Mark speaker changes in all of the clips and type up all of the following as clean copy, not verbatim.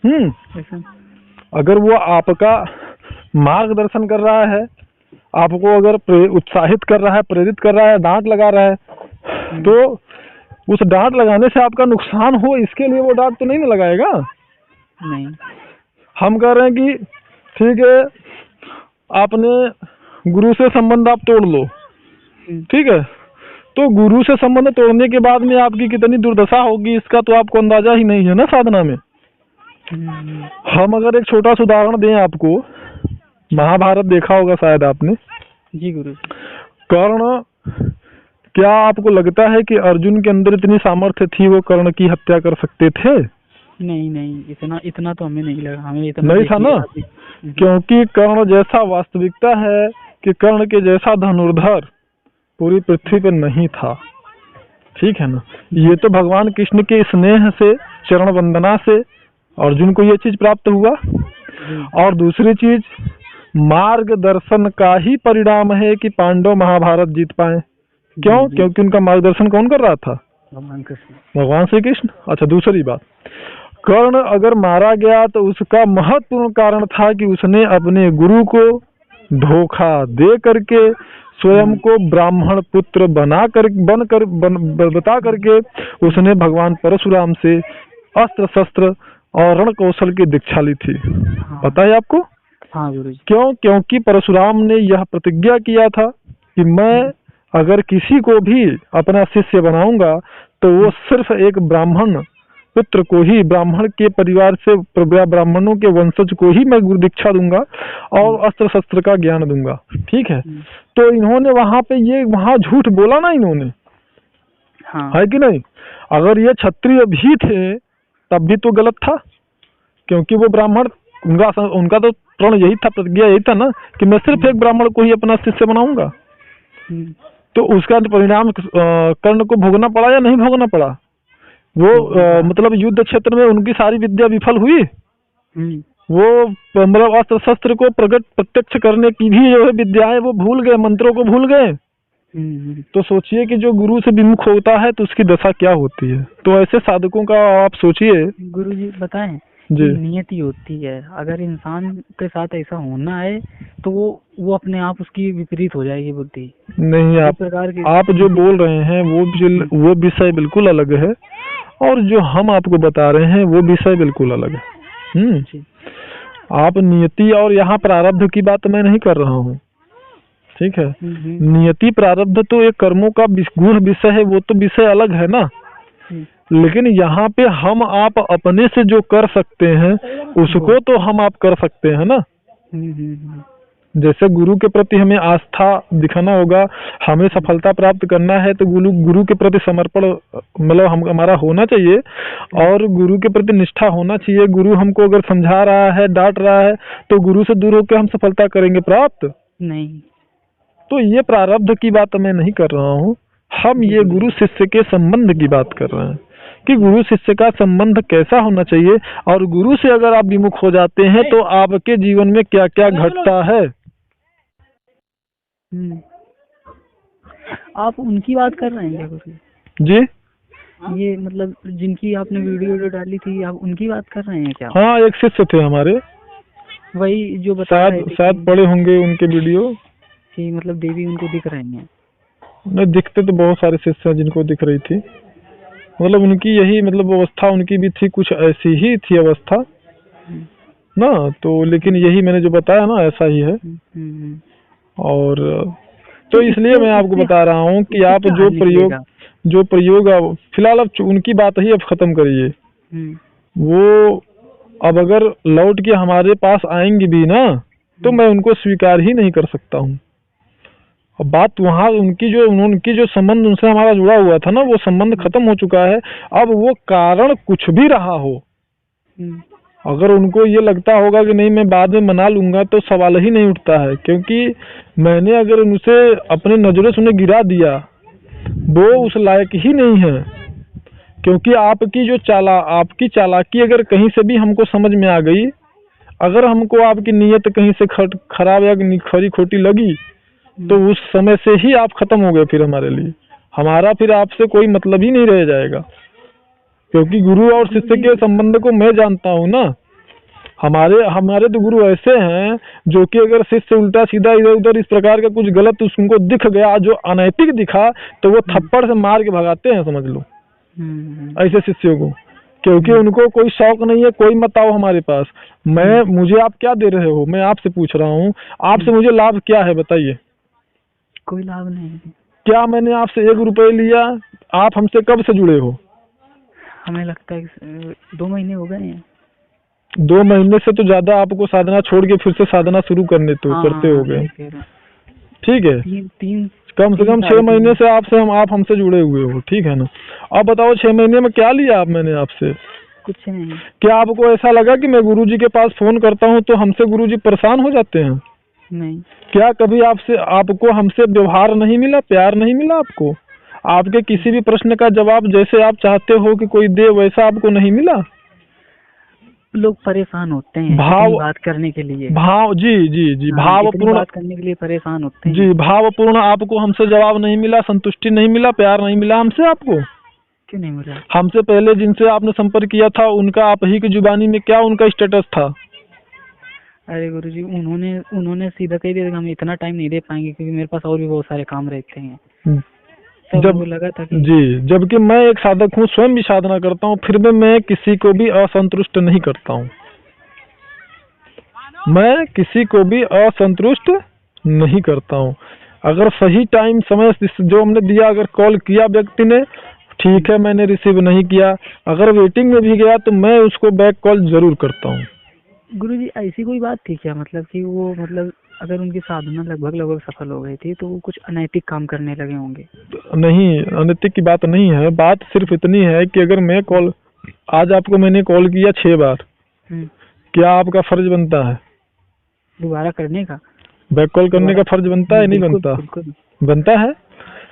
Speaker 1: हम्म।
Speaker 2: अगर वो आपका मार्गदर्शन कर रहा है, आपको अगर उत्साहित कर रहा है, प्रेरित कर रहा है, डांट लगा रहा है, तो उस डांट लगाने से आपका नुकसान हो, इसके लिए वो डांट तो नहीं ना लगाएगा।
Speaker 1: नहीं,
Speaker 2: हम कह रहे हैं कि ठीक है, आपने गुरु से संबंध आप तोड़ लो, ठीक है, तो गुरु से संबंध तोड़ने के बाद में आपकी कितनी दुर्दशा होगी इसका तो आपको अंदाजा ही नहीं है ना साधना में। हम अगर एक छोटा सा उदाहरण दें आपको, महाभारत देखा होगा शायद आपने।
Speaker 1: जी गुरु।
Speaker 2: कर्ण, क्या आपको लगता है कि अर्जुन के अंदर इतनी सामर्थ्य थी वो कर्ण की हत्या कर सकते थे?
Speaker 1: नहीं, इतना तो हमें नहीं लगा, हमें इतना
Speaker 2: नहीं था ना, क्योंकि कर्ण जैसा वास्तविकता है कि कर्ण के जैसा धनुर्धर पूरी पृथ्वी पर नहीं था, ठीक है ना। ये तो भगवान कृष्ण के स्नेह से, चरण वंदना से अर्जुन को ये चीज प्राप्त हुआ। और दूसरी चीज, मार्गदर्शन का ही परिणाम है कि पांडव महाभारत जीत पाए। क्यों? क्योंकि उनका मार्गदर्शन कौन कर रहा था? भगवान श्री कृष्ण। अच्छा, दूसरी बात, कर्ण अगर मारा गया तो उसका महत्वपूर्ण कारण था कि उसने अपने गुरु को धोखा दे करके स्वयं को ब्राह्मण पुत्र बता करके उसने भगवान परशुराम से अस्त्र शस्त्र और रण कौशल की दीक्षा ली थी। पता है आपको?
Speaker 1: हाँ गुरु जी।
Speaker 2: क्यों? क्योंकि परशुराम ने यह प्रतिज्ञा किया था कि मैं अगर किसी को भी अपना शिष्य बनाऊंगा तो वो सिर्फ एक ब्राह्मण पुत्र को ही, ब्राह्मण के परिवार से, ब्राह्मणों के वंशज को ही मैं गुरु दीक्षा दूंगा और अस्त्र शस्त्र का ज्ञान दूंगा, ठीक है। तो इन्होंने वहां पे ये झूठ बोला ना इन्होंने,
Speaker 1: हाँ।
Speaker 2: है कि नहीं? अगर ये क्षत्रिय भी थे तब भी तो गलत था, क्योंकि वो ब्राह्मण, उनका तो प्रण यही था, प्रतिज्ञा यही था ना कि मैं सिर्फ एक ब्राह्मण को ही अपना शिष्य बनाऊंगा। तो उसका परिणाम कर्ण को भोगना पड़ा या नहीं भोगना पड़ा? वो मतलब युद्ध क्षेत्र में उनकी सारी विद्या विफल हुई। वो मतलब अस्त्र शस्त्र को प्रत्यक्ष करने की भी जो है विद्याएं वो भूल गए, मंत्रों को भूल गए। तो सोचिए कि जो गुरु से विमुख होता है तो उसकी दशा क्या होती है। तो ऐसे साधकों का आप सोचिए।
Speaker 1: गुरु जी बताएं
Speaker 2: जी,
Speaker 1: नियति होती है, अगर इंसान के साथ ऐसा होना है तो वो अपने आप उसकी विपरीत हो जाएगी बुद्धि।
Speaker 2: नहीं, आप जो बोल रहे हैं वो विषय बिल्कुल अलग है, और जो हम आपको बता रहे हैं वो विषय बिल्कुल अलग है। आप नियति और यहाँ प्रारब्ध की बात मैं नहीं कर रहा हूँ, ठीक है। नियति प्रारब्ध तो एक कर्मों का गूढ़ विषय है, वो तो विषय अलग है ना। लेकिन यहाँ पे हम आप अपने से जो कर सकते हैं उसको तो हम आप कर सकते हैं ना। जैसे गुरु के प्रति हमें आस्था दिखाना होगा, हमें सफलता प्राप्त करना है तो गुरु के प्रति समर्पण मतलब हमारा होना चाहिए, और गुरु के प्रति निष्ठा होना चाहिए। गुरु हमको अगर समझा रहा है, डांट रहा है, तो गुरु से दूर होकर हम सफलता करेंगे प्राप्त? नहीं। तो ये प्रारब्ध की बात मैं नहीं कर रहा हूँ, हम ये गुरु शिष्य के संबंध की बात कर रहे हैं कि गुरु शिष्य का संबंध कैसा होना चाहिए, और गुरु से अगर आप विमुख हो जाते हैं तो आपके जीवन में क्या क्या घटता है।
Speaker 1: आप उनकी बात कर रहे हैं क्या गुरु जी? ये मतलब जिनकी आपने वीडियो डाली थी, आप उनकी बात कर रहे हैं क्या?
Speaker 2: हाँ, एक शिष्य थे हमारे,
Speaker 1: वही जो बता रहे थे,
Speaker 2: शायद पढ़े होंगे उनके वीडियो
Speaker 1: कि मतलब देवी उनको दिख रही हैं।
Speaker 2: नहीं, दिखते तो बहुत सारे शिष्य हैं जिनको दिख रही थी, मतलब उनकी यही मतलब अवस्था उनकी भी थी, कुछ ऐसी ही थी अवस्था ना। तो लेकिन यही मैंने जो बताया ना ऐसा ही है। और तो इसलिए मैं आपको बता रहा हूँ कि आप जो प्रयोग फिलहाल अब उनकी बात ही अब खत्म करिए। वो अब अगर लौट के हमारे पास आएंगी भी ना तो मैं उनको स्वीकार ही नहीं कर सकता हूँ। अब बात वहाँ उनकी जो संबंध उनसे हमारा जुड़ा हुआ था ना, वो संबंध खत्म हो चुका है। अब वो कारण कुछ भी रहा हो, अगर उनको ये लगता होगा कि नहीं मैं बाद में मना लूंगा तो सवाल ही नहीं उठता है, क्योंकि मैंने अगर उनसे अपनी नजरों से उन्हें गिरा दिया, वो उस लायक ही नहीं है। क्योंकि आपकी चालाकी अगर कहीं से भी हमको समझ में आ गई, अगर हमको आपकी नीयत कहीं से खराब या खरी खोटी लगी, तो उस समय से ही आप खत्म हो गए। फिर हमारे लिए हमारा फिर आपसे कोई मतलब ही नहीं रह जाएगा, क्योंकि गुरु और शिष्य के संबंध को मैं जानता हूँ ना। हमारे हमारे तो गुरु ऐसे हैं जो कि अगर शिष्य उल्टा सीधा इधर उधर इस प्रकार का कुछ गलत उनको दिख गया, जो अनैतिक दिखा, तो वो थप्पड़ से मार के भगाते हैं, समझ लो ऐसे शिष्यों को, क्योंकि उनको कोई शौक नहीं है, कोई मत आओ हमारे पास। मुझे आप क्या दे रहे हो, मैं आपसे पूछ रहा हूँ, आपसे मुझे लाभ क्या है बताइए?
Speaker 1: कोई लाभ नहीं।
Speaker 2: क्या मैंने आपसे 1 रुपये लिया? आप हमसे कब से जुड़े हो?
Speaker 1: हमें लगता है 2 महीने हो गए हैं।
Speaker 2: 2 महीने से तो ज्यादा आपको साधना छोड़ के फिर से साधना शुरू करने करते हो गए, ठीक है?
Speaker 1: तीन
Speaker 2: कम से कम 6 महीने से आप हमसे जुड़े हुए हो, ठीक है ना? अब बताओ 6 महीने में क्या लिया मैंने आपसे?
Speaker 1: कुछ नहीं।
Speaker 2: क्या आपको ऐसा लगा कि मैं गुरुजी के पास फोन करता हूँ तो हमसे गुरुजी परेशान हो जाते हैं?
Speaker 1: नहीं।
Speaker 2: क्या कभी आपको हमसे व्यवहार नहीं मिला, प्यार नहीं मिला आपको? आपके किसी भी प्रश्न का जवाब जैसे आप चाहते हो कि कोई दे, वैसा आपको नहीं मिला?
Speaker 1: लोग परेशान होते हैं बात करने के लिए।
Speaker 2: जी भावपूर्ण
Speaker 1: बात करने के लिए परेशान होते हैं।
Speaker 2: जी, भावपूर्ण आपको हमसे जवाब नहीं मिला, संतुष्टि नहीं मिला, प्यार नहीं मिला हमसे आपको?
Speaker 1: क्यों नहीं मिला? हमसे
Speaker 2: पहले जिनसे आपने संपर्क किया था उनका आप ही की जुबानी में क्या उनका स्टेटस था?
Speaker 1: अरे गुरुजी, उन्होंने सीधा कह दिया कि हम इतना टाइम नहीं दे पाएंगे क्योंकि मेरे पास और भी बहुत सारे काम रहते हैं। जब लगा था कि
Speaker 2: जबकि मैं एक साधक हूँ, स्वयं भी साधना करता हूँ, फिर भी मैं किसी को भी असंतुष्ट नहीं करता हूँ। मैं किसी को भी असंतुष्ट नहीं करता हूँ। अगर सही टाइम समय जो हमने दिया, अगर कॉल किया व्यक्ति ने, ठीक है, मैंने रिसीव नहीं किया, अगर वेटिंग में भी गया तो मैं उसको बैक कॉल जरूर करता हूँ।
Speaker 1: गुरुजी, ऐसी कोई बात थी क्या, मतलब कि वो अगर उनकी साधना लगभग सफल हो गई थी तो वो कुछ अनैतिक काम करने लगे होंगे?
Speaker 2: नहीं, अनैतिक की बात नहीं है। बात सिर्फ इतनी है कि अगर मैं आज आपको मैंने कॉल किया 6 बार, क्या आपका फर्ज बनता है
Speaker 1: दोबारा करने का?
Speaker 2: बैक कॉल करने का फर्ज बनता है? नहीं बनता? बनता है।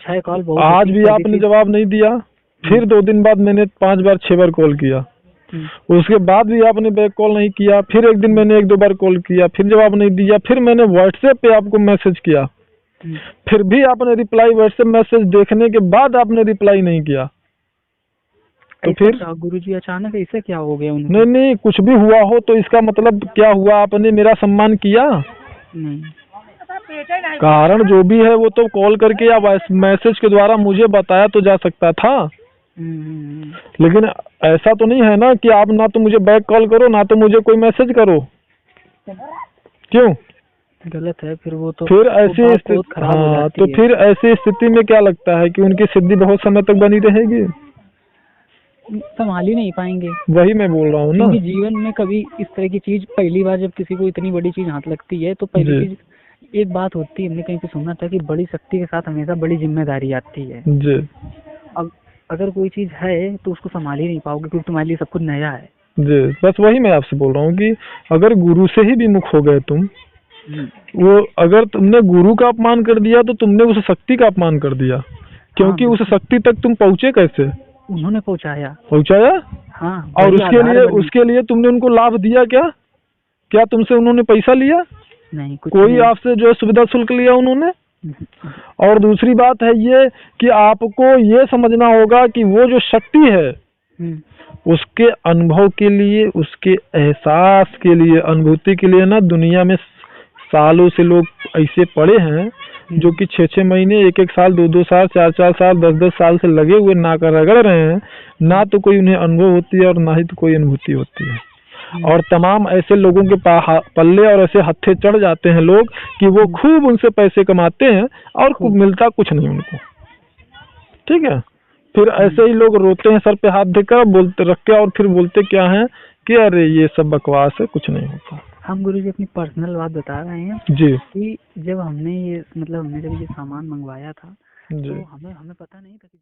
Speaker 1: 6 कॉल
Speaker 2: आज भी आपने जवाब नहीं दिया, फिर 2 दिन बाद मैंने 5 बार 6 बार कॉल किया, उसके बाद भी आपने बैक कॉल नहीं किया, फिर एक दिन मैंने 1-2 बार कॉल किया, फिर जवाब नहीं दिया, फिर मैंने व्हाट्सएप पे आपको मैसेज किया, फिर भी आपने रिप्लाई, व्हाट्सएप मैसेज देखने के बाद आपने रिप्लाई नहीं किया। तो फिर
Speaker 1: गुरुजी अचानक ऐसे क्या हो गया उनको?
Speaker 2: नहीं, कुछ भी हुआ हो तो इसका मतलब क्या हुआ, आपने मेरा सम्मान किया
Speaker 1: नहीं?
Speaker 2: कारण जो भी है वो तो कॉल करके या मैसेज के द्वारा मुझे बताया तो जा सकता था, लेकिन ऐसा तो नहीं है ना कि आप ना तो मुझे बैक कॉल करो ना तो मुझे कोई मैसेज करो। क्यों?
Speaker 1: गलत है फिर वो तो।
Speaker 2: फिर ऐसी तो फिर ऐसी स्थिति में क्या लगता है कि उनकी सिद्धि बहुत समय तक बनी रहेगी?
Speaker 1: संभाल ही नहीं पाएंगे।
Speaker 2: वही मैं बोल रहा हूँ ना,
Speaker 1: क्योंकि जीवन में कभी इस तरह की चीज, पहली बार जब किसी को इतनी बड़ी चीज हाथ लगती है तो पहली चीज, एक बात होती है, हमने कहीं पे सुना था कि बड़ी शक्ति के साथ हमेशा बड़ी जिम्मेदारी आती है जी। अब अगर कोई चीज है तो उसको संभाल ही नहीं पाओगे क्योंकि तुम्हारे लिए सब कुछ नया है
Speaker 2: जी। बस वही मैं आपसे बोल रहा हूँ कि अगर गुरु से ही विमुख हो गए तुम, वो अगर तुमने गुरु का अपमान कर दिया तो तुमने उस शक्ति का अपमान कर दिया, क्योंकि उस शक्ति तक तुम पहुँचे कैसे?
Speaker 1: उन्होंने पहुँचाया।
Speaker 2: हाँ, और उसके लिए तुमने उनको लाभ दिया क्या तुमसे उन्होंने पैसा लिया?
Speaker 1: नहीं,
Speaker 2: कोई आपसे जो सुविधा शुल्क लिया उन्होंने? और दूसरी बात है ये कि आपको ये समझना होगा कि वो जो शक्ति है उसके अनुभव के लिए, उसके एहसास के लिए, अनुभूति के लिए ना दुनिया में सालों से लोग ऐसे पड़े हैं जो कि 6-6 महीने, 1-1 साल, 2-2 साल, 4-4 साल, 10-10 साल से लगे हुए नाक रगड़ रहे हैं, ना तो कोई उन्हें अनुभव होती है और ना ही तो कोई अनुभूति होती है। और तमाम ऐसे लोगों के पल्ले और ऐसे हत्थे चढ़ जाते हैं लोग कि वो खूब उनसे पैसे कमाते हैं और खूब मिलता कुछ नहीं उनको, ठीक है? फिर ऐसे ही लोग रोते हैं सर पे हाथ देकर, बोलते रख के, और फिर बोलते क्या है कि अरे ये सब बकवास है, कुछ नहीं होता।
Speaker 1: हम गुरुजी अपनी पर्सनल बात बता रहे हैं
Speaker 2: जी
Speaker 1: कि जब हमने जब ये सामान मंगवाया था तो हमें पता नहीं था कि